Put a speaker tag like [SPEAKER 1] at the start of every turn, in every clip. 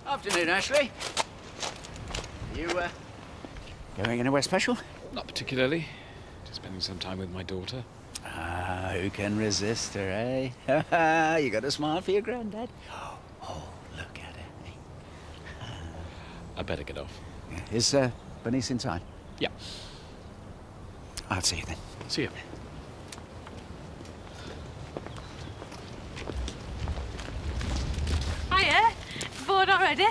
[SPEAKER 1] Afternoon, Ashley. You, going anywhere special?
[SPEAKER 2] Not particularly. Just spending some time with my daughter.
[SPEAKER 1] Ah, who can resist her, eh? You got a smile for your granddad? Oh, look at her.
[SPEAKER 2] I better get off.
[SPEAKER 1] Yeah. Is, Bernice inside?
[SPEAKER 2] Yeah.
[SPEAKER 1] I'll see you then.
[SPEAKER 2] See you.
[SPEAKER 3] Hiya. Bored already?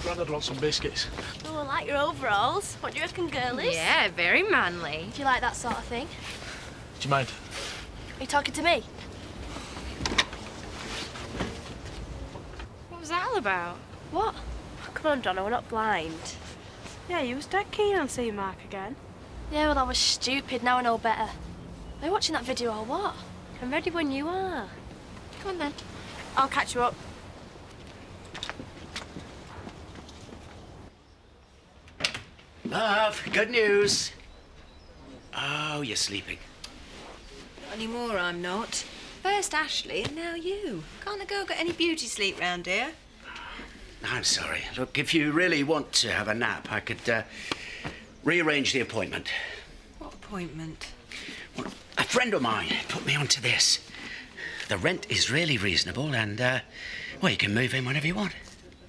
[SPEAKER 4] Grandad wants some biscuits.
[SPEAKER 3] Oh, I like your overalls. What do you reckon, girlies?
[SPEAKER 5] Yeah, very manly.
[SPEAKER 3] Do you like that sort of thing?
[SPEAKER 4] Do you mind?
[SPEAKER 3] Are you talking to me?
[SPEAKER 5] What was that all about?
[SPEAKER 3] What? Come on, Donna, we're not blind.
[SPEAKER 6] Yeah, you was dead keen on seeing Mark again.
[SPEAKER 3] Yeah, well, I was stupid. Now I know better. Are you watching that video or what?
[SPEAKER 5] I'm ready when you are.
[SPEAKER 3] Come on, then.
[SPEAKER 6] I'll catch you up.
[SPEAKER 1] Love, good news. Oh, you're sleeping.
[SPEAKER 7] Not anymore, I'm not. First Ashley and now you. Can't a girl get any beauty sleep round here?
[SPEAKER 1] I'm sorry. Look, if you really want to have a nap, I could, rearrange the appointment.
[SPEAKER 7] What appointment?
[SPEAKER 1] Well, a friend of mine put me onto this. The rent is really reasonable and, well, you can move in whenever you want.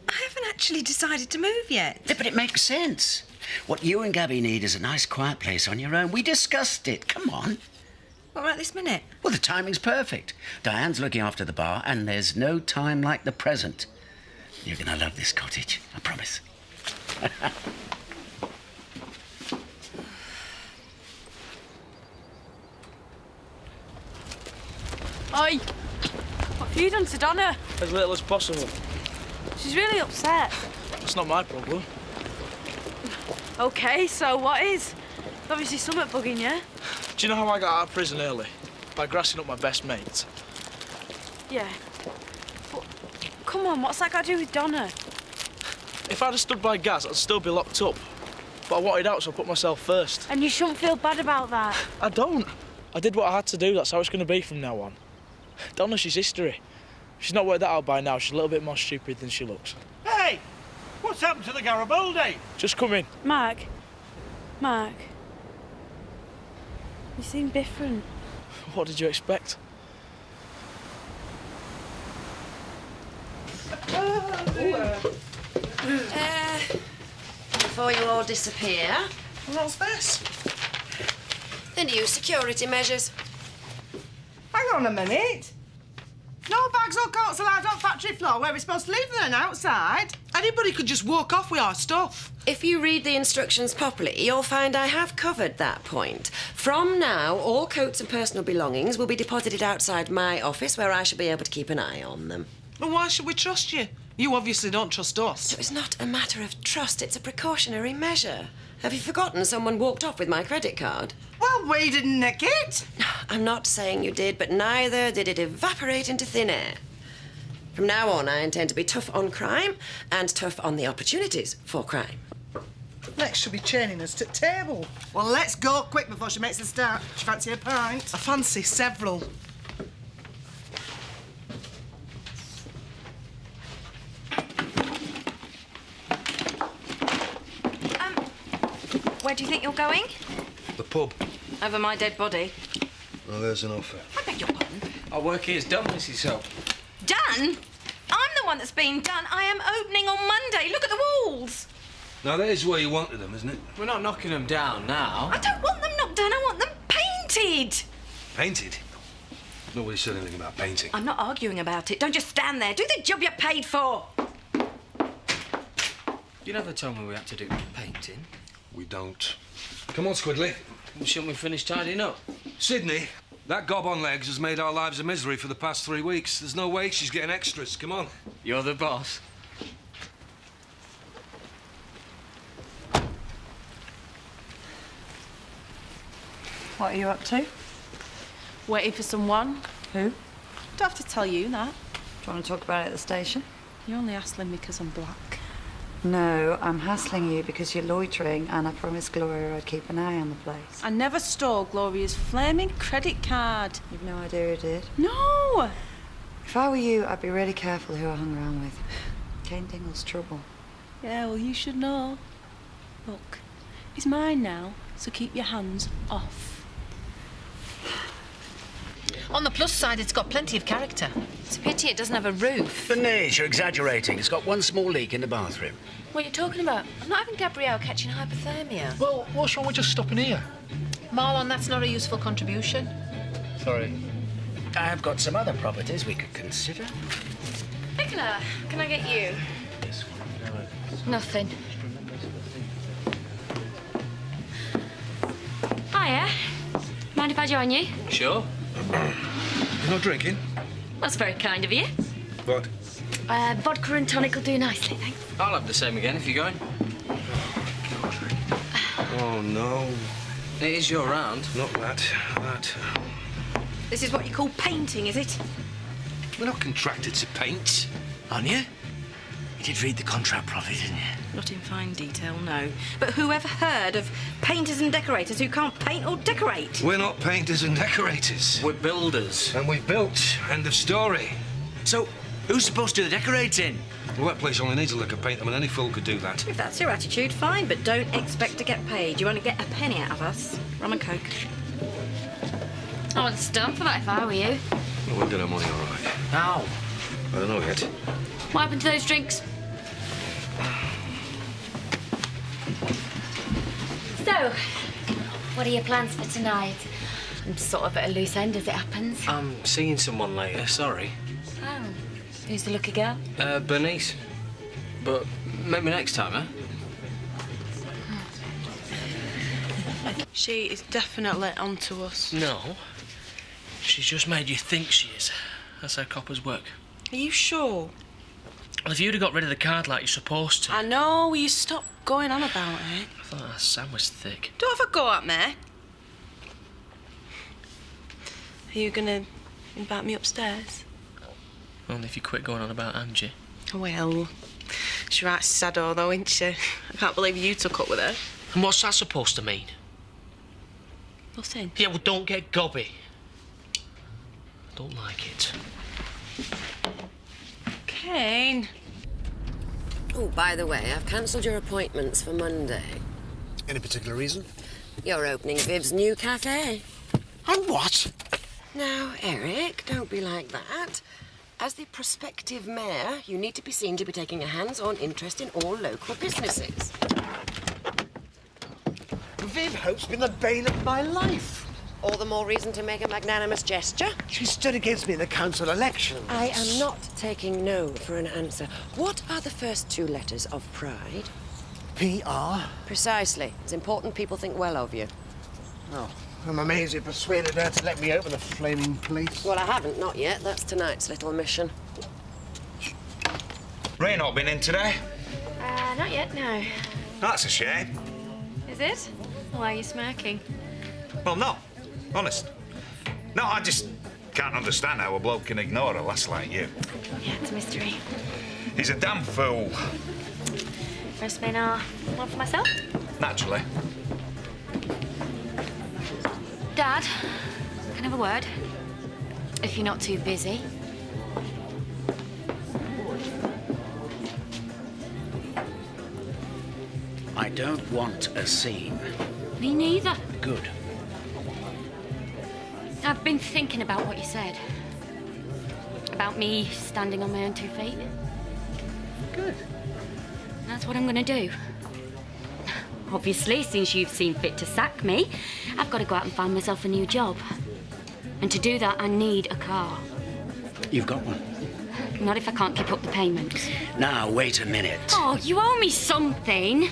[SPEAKER 7] I haven't actually decided to move yet.
[SPEAKER 1] Yeah, but it makes sense. What you and Gabby need is a nice, quiet place on your own. We discussed it. Come on.
[SPEAKER 7] What, right this minute?
[SPEAKER 1] Well, the timing's perfect. Diane's looking after the bar, and there's no time like the present. You're going to love this cottage, I promise.
[SPEAKER 6] Oi! What have you done to Donna?
[SPEAKER 4] As little as possible.
[SPEAKER 6] She's really upset.
[SPEAKER 4] It's not my problem.
[SPEAKER 6] OK, so what is? Obviously something bugging you.
[SPEAKER 4] Do you know how I got out of prison early? By grassing up my best mate.
[SPEAKER 6] Yeah. But, come on, what's that got to do with Donna?
[SPEAKER 4] If I'd have stood by Gaz, I'd still be locked up. But I wanted out, so I put myself first.
[SPEAKER 6] And you shouldn't feel bad about that.
[SPEAKER 4] I don't. I did what I had to do. That's how it's going to be from now on. Donna, she's history. If she's not worked that out by now, she's a little bit more stupid than she looks.
[SPEAKER 8] Hey! What's happened to the Garibaldi?
[SPEAKER 4] Just come in.
[SPEAKER 6] Mark. You seem different.
[SPEAKER 4] What did you expect?
[SPEAKER 7] Before you all disappear.
[SPEAKER 8] What's this?
[SPEAKER 7] The new security measures.
[SPEAKER 9] Hang on a minute. No bags or coats allowed on factory floor where we're supposed to leave them outside.
[SPEAKER 8] Anybody could just walk off with our stuff.
[SPEAKER 7] If you read the instructions properly, you'll find I have covered that point. From now, all coats and personal belongings will be deposited outside my office where I shall be able to keep an eye on them.
[SPEAKER 8] Well, why should we trust you? You obviously don't trust us.
[SPEAKER 7] So it's not a matter of trust, it's a precautionary measure. Have you forgotten someone walked off with my credit card?
[SPEAKER 9] Well, we didn't nick it.
[SPEAKER 7] I'm not saying you did, but neither did it evaporate into thin air. From now on, I intend to be tough on crime and tough on the opportunities for crime.
[SPEAKER 8] Lex should be chaining us to table.
[SPEAKER 9] Well, let's go quick before she makes a start. Do you fancy a pint?
[SPEAKER 8] I fancy several.
[SPEAKER 5] Where do you think you're going?
[SPEAKER 10] The pub.
[SPEAKER 5] Over my dead body.
[SPEAKER 10] Well, there's an offer.
[SPEAKER 5] I beg your pardon.
[SPEAKER 11] Our work here's done, Mrs. Soap.
[SPEAKER 5] Done? I'm the one that's been done. I am opening on Monday. Look at the walls.
[SPEAKER 10] Now, that is where you wanted them, isn't it?
[SPEAKER 11] We're not knocking them down now.
[SPEAKER 5] I don't want them knocked down. I want them painted.
[SPEAKER 10] Painted? Nobody said anything about painting.
[SPEAKER 5] I'm not arguing about it. Don't just stand there. Do the job you're paid for.
[SPEAKER 11] You never told me we had to do painting.
[SPEAKER 10] We don't. Come on, Squiddly.
[SPEAKER 11] Well, shouldn't we finish tidying up?
[SPEAKER 10] Sydney, that gob on legs has made our lives a misery for the past 3 weeks. There's no way she's getting extras. Come on.
[SPEAKER 11] You're the boss.
[SPEAKER 6] What are you up to? Waiting for someone. Who? Don't have to tell you that.
[SPEAKER 12] Do you want to talk about it at the station?
[SPEAKER 6] You're only hassling me because I'm black.
[SPEAKER 12] No, I'm hassling you because you're loitering and I promised Gloria I'd keep an eye on the place.
[SPEAKER 6] I never stole Gloria's flaming credit card.
[SPEAKER 12] You've no idea who did?
[SPEAKER 6] No!
[SPEAKER 12] If I were you, I'd be really careful who I hung around with. Kane Dingle's trouble.
[SPEAKER 6] Yeah, well, you should know. Look, he's mine now, so keep your hands off.
[SPEAKER 13] On the plus side, it's got plenty of character. It's a pity it doesn't have a roof.
[SPEAKER 1] Bernice, you're exaggerating. It's got one small leak in the bathroom.
[SPEAKER 3] What are you talking about? I'm not having Gabrielle catching hypothermia.
[SPEAKER 4] Well, what's wrong with just stopping here?
[SPEAKER 13] Marlon, that's not a useful contribution.
[SPEAKER 4] Sorry.
[SPEAKER 1] I have got some other properties we could consider.
[SPEAKER 3] Nicola, can I get you? Nothing. Hiya. Mind if I join you?
[SPEAKER 11] Sure.
[SPEAKER 10] You're not drinking?
[SPEAKER 3] That's very kind of you.
[SPEAKER 10] What?
[SPEAKER 3] Vodka and tonic will do nicely, thanks.
[SPEAKER 11] I'll have the same again if you're going.
[SPEAKER 10] Oh, no.
[SPEAKER 11] It is your round.
[SPEAKER 10] Not that. That.
[SPEAKER 5] This is what you call painting, is it?
[SPEAKER 10] We're not contracted to paint.
[SPEAKER 1] Aren't you? You did read the contract properly, didn't you?
[SPEAKER 5] Not in fine detail, no. But who ever heard of painters and decorators who can't paint or decorate?
[SPEAKER 10] We're not painters and decorators.
[SPEAKER 11] We're builders.
[SPEAKER 10] And we've built. End of story.
[SPEAKER 1] So, who's supposed to do the decorating?
[SPEAKER 10] Well, that place only needs a lick of paint, and any fool could do that.
[SPEAKER 5] If that's your attitude, fine, but don't expect to get paid. You won't get a penny out of us. Rum and coke.
[SPEAKER 3] I wouldn't stand for that if I were you.
[SPEAKER 10] Well, we'll get our money all right.
[SPEAKER 11] How?
[SPEAKER 10] I don't know yet.
[SPEAKER 3] What happened to those drinks? So, what are your plans for tonight? I'm sort of at a loose end as it happens.
[SPEAKER 11] I'm seeing someone later, sorry.
[SPEAKER 3] Oh, who's the lucky girl?
[SPEAKER 11] Bernice. But maybe next time, eh?
[SPEAKER 6] She is definitely onto us.
[SPEAKER 4] No. She's just made you think she is. That's how coppers work.
[SPEAKER 6] Are you sure?
[SPEAKER 4] Well, if you'd have got rid of the card like you're supposed to...
[SPEAKER 6] I know, will you stop going on about it?
[SPEAKER 4] I thought that Sam was thick.
[SPEAKER 6] Don't have a go at me. Are you gonna invite me upstairs?
[SPEAKER 4] Only if you quit going on about Angie.
[SPEAKER 6] Well, she's right saddo though, isn't she? I can't believe you took up with her.
[SPEAKER 4] And what's that supposed to mean?
[SPEAKER 6] Nothing.
[SPEAKER 4] Yeah, well, don't get gobby. I don't like it.
[SPEAKER 6] Kane.
[SPEAKER 7] Oh, by the way, I've cancelled your appointments for Monday.
[SPEAKER 14] Any particular reason?
[SPEAKER 7] You're opening Viv's new cafe.
[SPEAKER 14] And what?
[SPEAKER 7] Now, Eric, don't be like that. As the prospective mayor, you need to be seen to be taking a hands-on interest in all local businesses.
[SPEAKER 14] Viv Hope's been the bane of my life.
[SPEAKER 7] All the more reason to make a magnanimous gesture.
[SPEAKER 14] She stood against me in the council elections.
[SPEAKER 7] I am not taking no for an answer. What are the first two letters of Pride?
[SPEAKER 14] P.R.?
[SPEAKER 7] Precisely. It's important people think well of you.
[SPEAKER 14] Oh, I'm amazed you persuaded her to let me open the flaming place.
[SPEAKER 7] Well, I haven't, not yet. That's tonight's little mission.
[SPEAKER 15] Ray not been in today?
[SPEAKER 3] Not yet, no.
[SPEAKER 15] That's a shame.
[SPEAKER 3] Is it? Why are you smirking?
[SPEAKER 15] Well, no. Honest. No, I just can't understand how a bloke can ignore a lass like you.
[SPEAKER 3] Yeah, it's a mystery.
[SPEAKER 15] He's a damn fool.
[SPEAKER 3] First spin, one for myself?
[SPEAKER 15] Naturally.
[SPEAKER 3] Dad, can I have a word? If you're not too busy.
[SPEAKER 1] I don't want a scene.
[SPEAKER 3] Me neither.
[SPEAKER 1] Good.
[SPEAKER 3] I've been thinking about what you said. About me standing on my own 2 feet.
[SPEAKER 1] Good.
[SPEAKER 3] That's what I'm gonna do. Obviously, since you've seen fit to sack me, I've got to go out and find myself a new job. And to do that, I need a car.
[SPEAKER 1] You've got one.
[SPEAKER 3] Not if I can't keep up the payments.
[SPEAKER 1] Now, wait a minute.
[SPEAKER 3] Oh, you owe me something.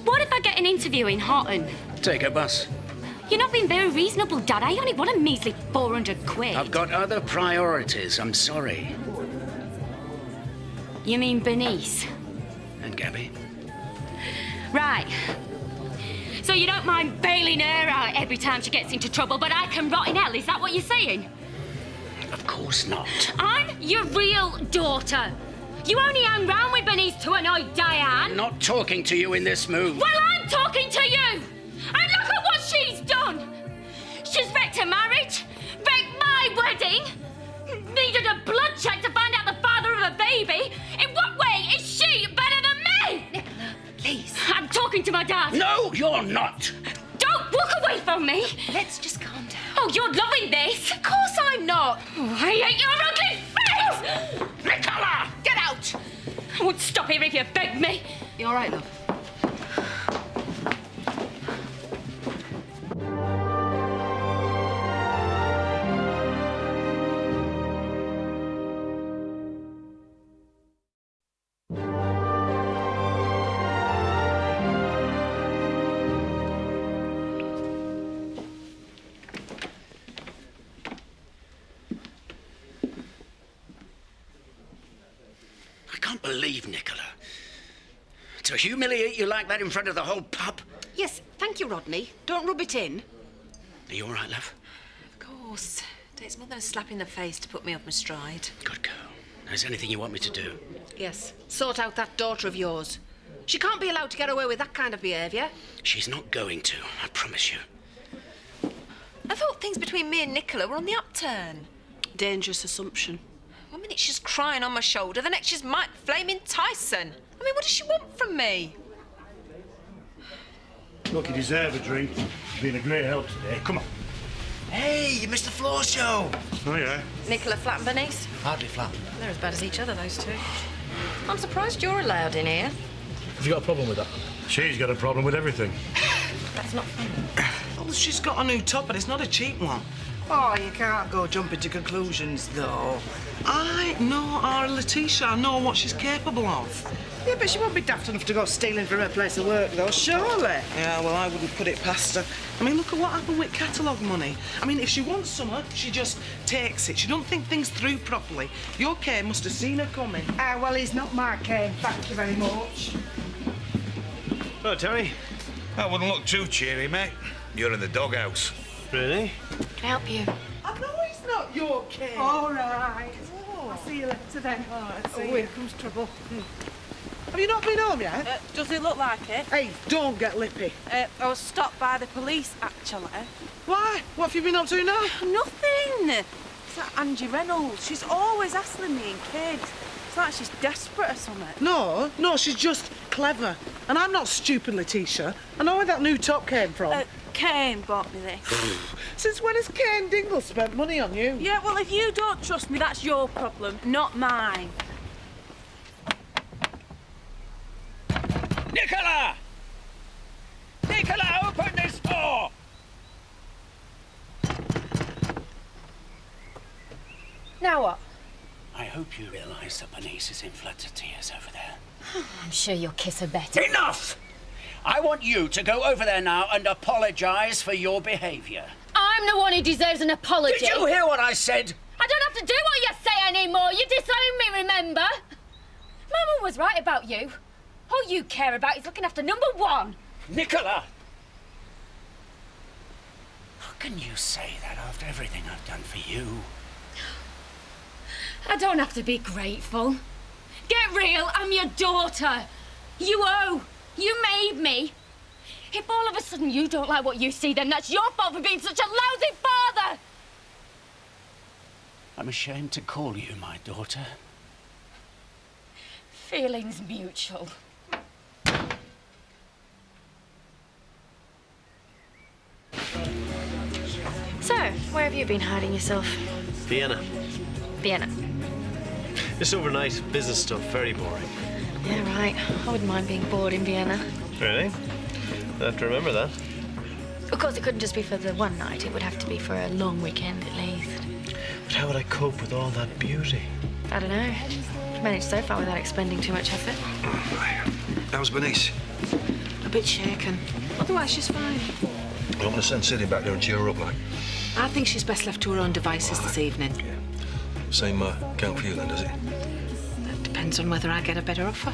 [SPEAKER 3] What if I get an interview in Houghton?
[SPEAKER 1] Take a bus.
[SPEAKER 3] You're not being very reasonable, Dad. I only want a measly 400 quid.
[SPEAKER 1] I've got other priorities. I'm sorry.
[SPEAKER 3] You mean Bernice?
[SPEAKER 1] And Gabby?
[SPEAKER 3] Right. So you don't mind bailing her out every time she gets into trouble, but I can rot in hell. Is that what you're saying?
[SPEAKER 1] Of course not.
[SPEAKER 3] I'm your real daughter. You only hang round with Bernice to annoy Diane.
[SPEAKER 1] I'm not talking to you in this mood.
[SPEAKER 3] Well, I'm talking to you. And look at what she's done. She's wrecked her marriage, wrecked my wedding, needed a blood check to find out the father of a baby. In what way talking to my dad.
[SPEAKER 1] No, you're not.
[SPEAKER 3] Don't walk away from me.
[SPEAKER 13] Let's just calm down.
[SPEAKER 3] Oh, you're loving this.
[SPEAKER 13] Of course I'm not.
[SPEAKER 3] Oh, I hate your ugly face.
[SPEAKER 1] Nicola!
[SPEAKER 13] Get out!
[SPEAKER 3] I would stop here if you begged me.
[SPEAKER 13] You all right, love?
[SPEAKER 1] I can't believe, Nicola. To humiliate you like that in front of the whole pub.
[SPEAKER 13] Yes, thank you, Rodney. Don't rub it in.
[SPEAKER 1] Are you all right, love?
[SPEAKER 13] Of course. Takes more than a slap in the face to put me off my stride.
[SPEAKER 1] Good girl. Is there anything you want me to do?
[SPEAKER 13] Yes, sort out that daughter of yours. She can't be allowed to get away with that kind of behaviour.
[SPEAKER 1] She's not going to, I promise you.
[SPEAKER 13] I thought things between me and Nicola were on the upturn.
[SPEAKER 6] Dangerous assumption.
[SPEAKER 13] One minute she's crying on my shoulder, the next she's Mike Flaming Tyson. I mean, what does she want from me?
[SPEAKER 14] Look, you deserve a drink. You've been a great help today. Come on.
[SPEAKER 16] Hey, you missed the floor show.
[SPEAKER 14] Oh, yeah?
[SPEAKER 13] Nicola flat and Bernice?
[SPEAKER 16] Hardly flat.
[SPEAKER 13] They're as bad as each other, those two. I'm surprised you're allowed in here.
[SPEAKER 4] Have you got a problem with that?
[SPEAKER 14] She's got a problem with everything.
[SPEAKER 13] That's not funny.
[SPEAKER 8] Well, she's got a new top and it's not a cheap one.
[SPEAKER 9] Oh, you can't go jumping to conclusions, though.
[SPEAKER 8] I know our Letitia. I know what she's capable of.
[SPEAKER 9] Yeah, but she won't be daft enough to go stealing from her place of work, though, surely.
[SPEAKER 8] Yeah, well, I wouldn't put it past her. I mean, look at what happened with catalogue money. I mean, if she wants summer, she just takes it. She don't think things through properly. Your Kane must have seen her coming.
[SPEAKER 9] Ah, well, he's not my Kane, thank you very much.
[SPEAKER 14] Hello, Terry.
[SPEAKER 15] That wouldn't look too cheery, mate. You're in the doghouse.
[SPEAKER 14] Really?
[SPEAKER 13] Can I help you?
[SPEAKER 9] I know he's not your Kane. All right. Oh. I'll see you later then. Oh, here comes trouble. Have you not been home yet?
[SPEAKER 6] Does it look like it?
[SPEAKER 9] Hey, don't get lippy.
[SPEAKER 6] I was stopped by the police, actually.
[SPEAKER 9] Why? What have you been up to now?
[SPEAKER 6] Nothing. It's that Angie Reynolds. She's always hassling me and kids. It's like she's desperate or something.
[SPEAKER 9] No, she's just clever. And I'm not stupid, Letitia. I know where that new top came from.
[SPEAKER 6] Kane bought me this.
[SPEAKER 9] Since when has Kane Dingle spent money on you?
[SPEAKER 6] Yeah, well, if you don't trust me, that's your problem, not mine.
[SPEAKER 1] Nicola! Nicola, open this door!
[SPEAKER 13] Now what?
[SPEAKER 1] I hope you realise that Bernice is in floods of tears over there.
[SPEAKER 3] I'm sure you'll kiss her better.
[SPEAKER 1] Enough! I want you to go over there now and apologise for your behaviour.
[SPEAKER 3] I'm the one who deserves an apology.
[SPEAKER 1] Did you hear what I said?
[SPEAKER 3] I don't have to do what you say anymore. You disown me, remember? Mama was right about you. All you care about is looking after number one.
[SPEAKER 1] Nicola! How can you say that after everything I've done for you?
[SPEAKER 3] I don't have to be grateful. Get real, I'm your daughter. You owe. You made me. If all of a sudden you don't like what you see, then that's your fault for being such a lousy father.
[SPEAKER 1] I'm ashamed to call you my daughter.
[SPEAKER 3] Feelings mutual.
[SPEAKER 13] So, where have you been hiding yourself?
[SPEAKER 17] Vienna.
[SPEAKER 13] Vienna.
[SPEAKER 17] Just overnight business stuff, very boring.
[SPEAKER 13] Yeah, right. I wouldn't mind being bored in Vienna.
[SPEAKER 17] Really? I have to remember that.
[SPEAKER 13] Of course, it couldn't just be for the one night. It would have to be for a long weekend at least.
[SPEAKER 17] But how would I cope with all that beauty?
[SPEAKER 13] I don't know. I've managed so far without expending too much effort.
[SPEAKER 10] How's Bernice?
[SPEAKER 13] A bit shaken. Otherwise, she's fine.
[SPEAKER 10] I don't want to send Sidney back there and cheer her up, like.
[SPEAKER 13] I think she's best left to her own devices this evening.
[SPEAKER 10] Yeah. Same count for you then, does it?
[SPEAKER 13] That depends on whether I get a better offer.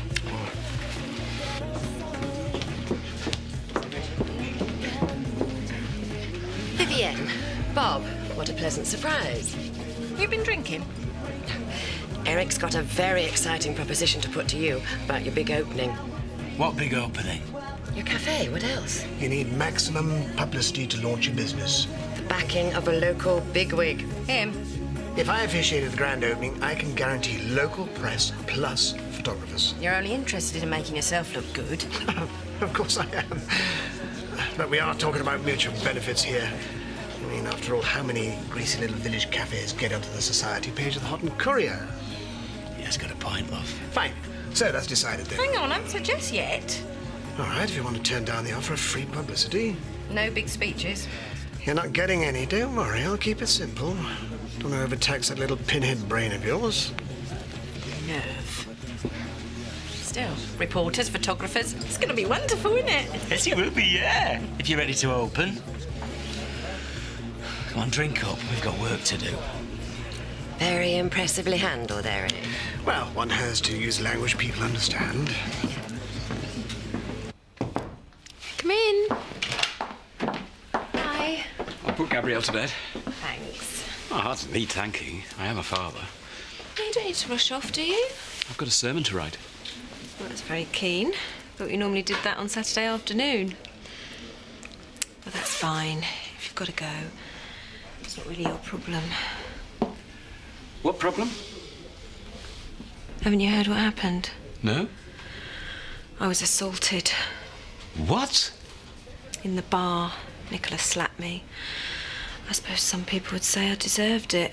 [SPEAKER 7] Vivienne, Bob, what a pleasant surprise.
[SPEAKER 13] You've been drinking?
[SPEAKER 7] Eric's got a very exciting proposition to put to you about your big opening.
[SPEAKER 16] What big opening?
[SPEAKER 7] Your cafe, what else?
[SPEAKER 14] You need maximum publicity to launch your business.
[SPEAKER 7] The backing of a local bigwig.
[SPEAKER 13] Him?
[SPEAKER 14] If I officiate at the grand opening, I can guarantee local press plus photographers.
[SPEAKER 7] You're only interested in making yourself look good.
[SPEAKER 14] Of course I am. But we are talking about mutual benefits here. I mean, after all, how many greasy little village cafes get onto the society page of the Hot and Courier?
[SPEAKER 16] He has got a point, love.
[SPEAKER 14] Fine. So that's decided then.
[SPEAKER 5] Hang on, I haven't said yes yet.
[SPEAKER 14] All right, if you want to turn down the offer of free publicity.
[SPEAKER 5] No big speeches.
[SPEAKER 14] You're not getting any, don't worry. I'll keep it simple. Don't overtax that little pinhead brain of yours.
[SPEAKER 5] Nerve. Still, reporters, photographers. It's going to be wonderful, isn't it?
[SPEAKER 16] Yes, it will be, yeah. If you're ready to open. Come on, drink up. We've got work to do.
[SPEAKER 7] Very impressively handled, Eric.
[SPEAKER 14] Well, one has to use language people understand.
[SPEAKER 5] Come in. Hi.
[SPEAKER 2] I'll put Gabrielle to bed.
[SPEAKER 5] Thanks.
[SPEAKER 2] Oh, that's neat thanking. I am a father.
[SPEAKER 5] You don't need to rush off, do you?
[SPEAKER 2] I've got a sermon to write.
[SPEAKER 5] Well, that's very keen. Thought you normally did that on Saturday afternoon. But that's fine. If you've got to go, it's not really your problem.
[SPEAKER 2] What problem?
[SPEAKER 5] Haven't you heard what happened?
[SPEAKER 2] No?
[SPEAKER 5] I was assaulted.
[SPEAKER 2] What?
[SPEAKER 5] In the bar. Nicholas slapped me. I suppose some people would say I deserved it.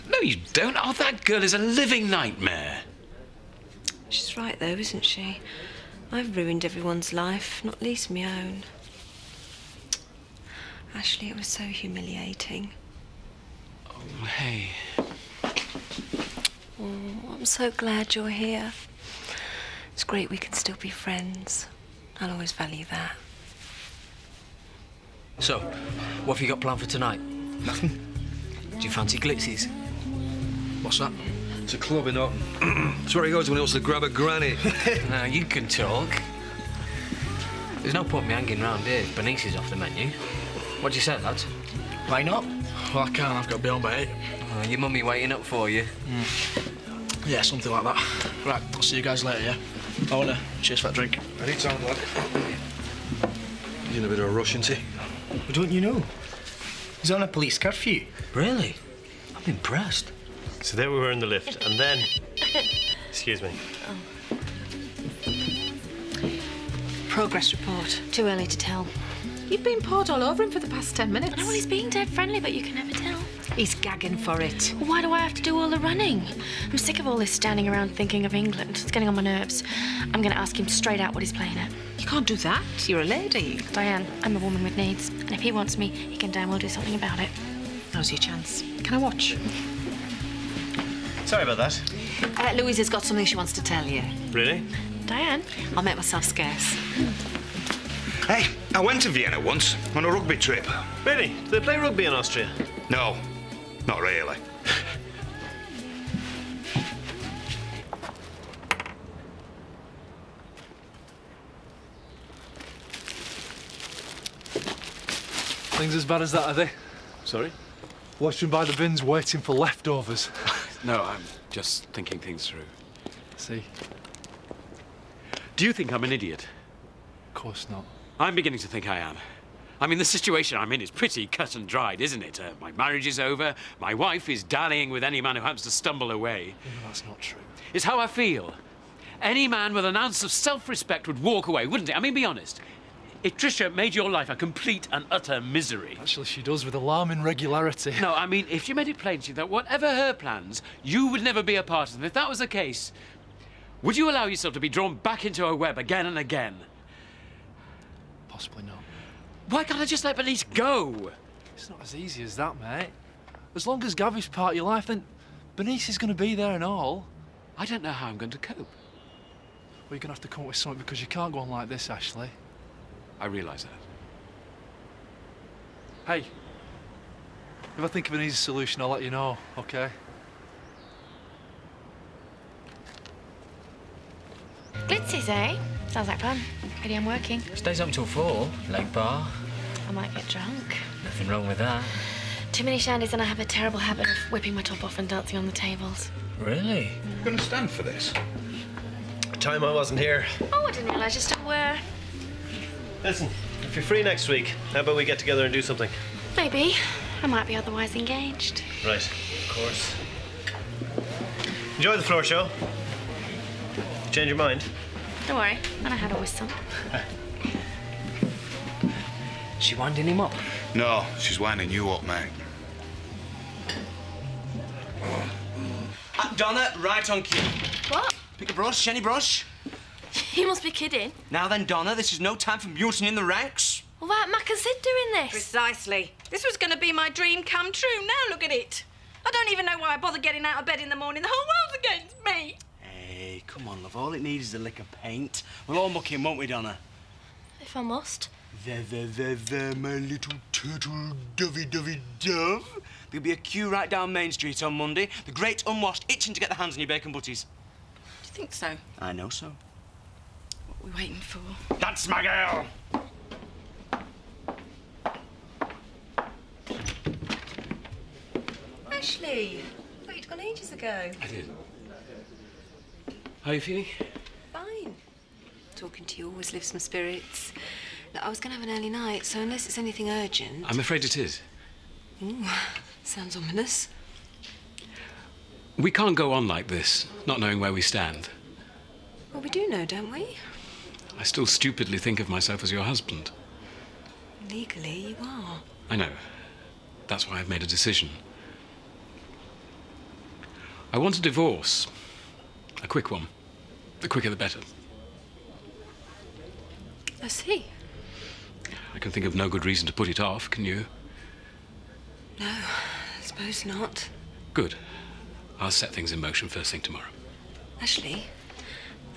[SPEAKER 2] No, you don't. Oh, that girl is a living nightmare.
[SPEAKER 5] She's right, though, isn't she? I've ruined everyone's life, not least my own. Ashley, it was so humiliating.
[SPEAKER 2] Oh, hey.
[SPEAKER 5] Oh, I'm so glad you're here. It's great we can still be friends. I'll always value that.
[SPEAKER 11] So, what have you got planned for tonight?
[SPEAKER 14] Nothing.
[SPEAKER 11] Do you fancy Glitzies?
[SPEAKER 4] What's that?
[SPEAKER 10] It's a club in Otten. It's where he goes when he wants to grab a granny.
[SPEAKER 11] Now, you can talk. There's no point me hanging round here if Bernice is off the menu. What do you say, lads?
[SPEAKER 4] Why not? Well, I can't. I've got to be home by 8.
[SPEAKER 11] Your mummy waiting up for you.
[SPEAKER 4] Yeah, something like that. Right, I'll see you guys later, yeah? I want to cheers for that drink.
[SPEAKER 10] Anytime, lad. He's in a bit of a rush, isn't he?
[SPEAKER 16] Well, don't you know? He's on a police curfew.
[SPEAKER 11] Really? I'm impressed.
[SPEAKER 17] So there we were in the lift, and then... Excuse me.
[SPEAKER 5] Progress report.
[SPEAKER 3] Too early to tell.
[SPEAKER 6] You've been poured all over him for the past 10 minutes.
[SPEAKER 3] I know, well, he's being dead friendly, but you can never tell.
[SPEAKER 6] He's gagging for it.
[SPEAKER 3] Well, why do I have to do all the running? I'm sick of all this standing around thinking of England. It's getting on my nerves. I'm going to ask him straight out what he's playing at.
[SPEAKER 6] You can't do that. You're a lady.
[SPEAKER 3] Diane, I'm a woman with needs. And if he wants me, he can damn well do something about it.
[SPEAKER 6] Now's your chance. Can I watch?
[SPEAKER 17] Sorry about that.
[SPEAKER 6] Louise has got something she wants to tell you.
[SPEAKER 17] Really?
[SPEAKER 3] Diane?
[SPEAKER 6] I'll make myself scarce.
[SPEAKER 15] Hey, I went to Vienna once on a rugby trip.
[SPEAKER 17] Really? Do they play rugby in Austria?
[SPEAKER 15] No, not really.
[SPEAKER 18] Things as bad as that, are they?
[SPEAKER 17] Sorry?
[SPEAKER 18] Washing by the bins waiting for leftovers.
[SPEAKER 2] No, I'm just thinking things through.
[SPEAKER 18] See?
[SPEAKER 2] Do you think I'm an idiot?
[SPEAKER 18] Of course not.
[SPEAKER 2] I'm beginning to think I am. I mean, the situation I'm in is pretty cut and dried, isn't it? My marriage is over. My wife is dallying with any man who happens to stumble away.
[SPEAKER 18] No, that's not true.
[SPEAKER 2] It's how I feel. Any man with an ounce of self-respect would walk away, wouldn't he? I mean, be honest. If Tricia made your life a complete and utter misery...
[SPEAKER 18] Actually, she does with alarming regularity.
[SPEAKER 2] No, I mean, if she made it plain to you that whatever her plans, you would never be a part of them. If that was the case, would you allow yourself to be drawn back into her web again and again?
[SPEAKER 18] Possibly not.
[SPEAKER 2] Why can't I just let Bernice go?
[SPEAKER 18] It's not as easy as that, mate. As long as Gavy's part of your life, then Bernice is going to be there and all.
[SPEAKER 2] I don't know how I'm going to cope.
[SPEAKER 18] Well, you're going to have to come up with something because you can't go on like this, Ashley.
[SPEAKER 2] I realise that.
[SPEAKER 18] Hey, if I think of an easy solution, I'll let you know, OK?
[SPEAKER 3] Glitzies, eh? Sounds like fun. Maybe I'm working.
[SPEAKER 11] Stays up till 4, late bar.
[SPEAKER 3] I might get drunk.
[SPEAKER 11] Nothing wrong with that.
[SPEAKER 3] Too many shandies and I have a terrible habit of whipping my top off and dancing on the tables.
[SPEAKER 11] Really?
[SPEAKER 15] You're going to stand for this?
[SPEAKER 17] Time I wasn't here.
[SPEAKER 3] Oh, I didn't realise you still were.
[SPEAKER 17] Listen, if you're free next week, how about we get together and do something?
[SPEAKER 3] Maybe. I might be otherwise engaged.
[SPEAKER 17] Right, of course.
[SPEAKER 16] Enjoy the floor show. Change your mind?
[SPEAKER 5] Don't worry, and I had a whistle.
[SPEAKER 11] She winding him up?
[SPEAKER 15] No, she's winding you up, mate.
[SPEAKER 19] Donna, right on cue.
[SPEAKER 6] What?
[SPEAKER 19] Pick a brush, any brush.
[SPEAKER 6] You must be kidding.
[SPEAKER 19] Now then, Donna, this is no time for mutinying the ranks.
[SPEAKER 6] Well, why aren't Mac and Sid doing this?
[SPEAKER 13] Precisely. This was going to be my dream come true. Now look at it. I don't even know why I bother getting out of bed in the morning. The whole world's against me.
[SPEAKER 19] Hey, come on, love. All it needs is a lick of paint. We'll all muck in, won't we, Donna?
[SPEAKER 6] If I must.
[SPEAKER 19] There, my little turtle dovey dove. There'll be a queue right down Main Street on Monday. The great unwashed itching to get their hands on your bacon butties.
[SPEAKER 13] Do you think so?
[SPEAKER 19] I know so.
[SPEAKER 13] What are we waiting for?
[SPEAKER 19] That's my girl!
[SPEAKER 5] Ashley, I thought you'd gone ages ago.
[SPEAKER 11] I did. How are you feeling?
[SPEAKER 5] Fine. Talking to you always lifts my spirits. Look, I was going to have an early night, so unless it's anything urgent...
[SPEAKER 11] I'm afraid it is.
[SPEAKER 5] Ooh, sounds ominous.
[SPEAKER 11] We can't go on like this, not knowing where we stand.
[SPEAKER 5] Well, we do know, don't we?
[SPEAKER 11] I still stupidly think of myself as your husband.
[SPEAKER 5] Legally, you are.
[SPEAKER 11] I know. That's why I've made a decision. I want a divorce. A quick one. The quicker the better.
[SPEAKER 5] I see.
[SPEAKER 11] I can think of no good reason to put it off, can you?
[SPEAKER 5] No, I suppose not.
[SPEAKER 11] Good. I'll set things in motion first thing tomorrow.
[SPEAKER 5] Ashley,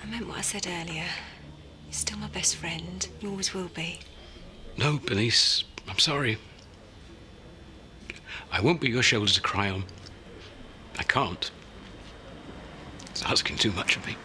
[SPEAKER 5] I meant what I said earlier. You're still my best friend. You always will be.
[SPEAKER 11] No, Bernice, I'm sorry. I won't be your shoulder to cry on. I can't. It's asking too much of me.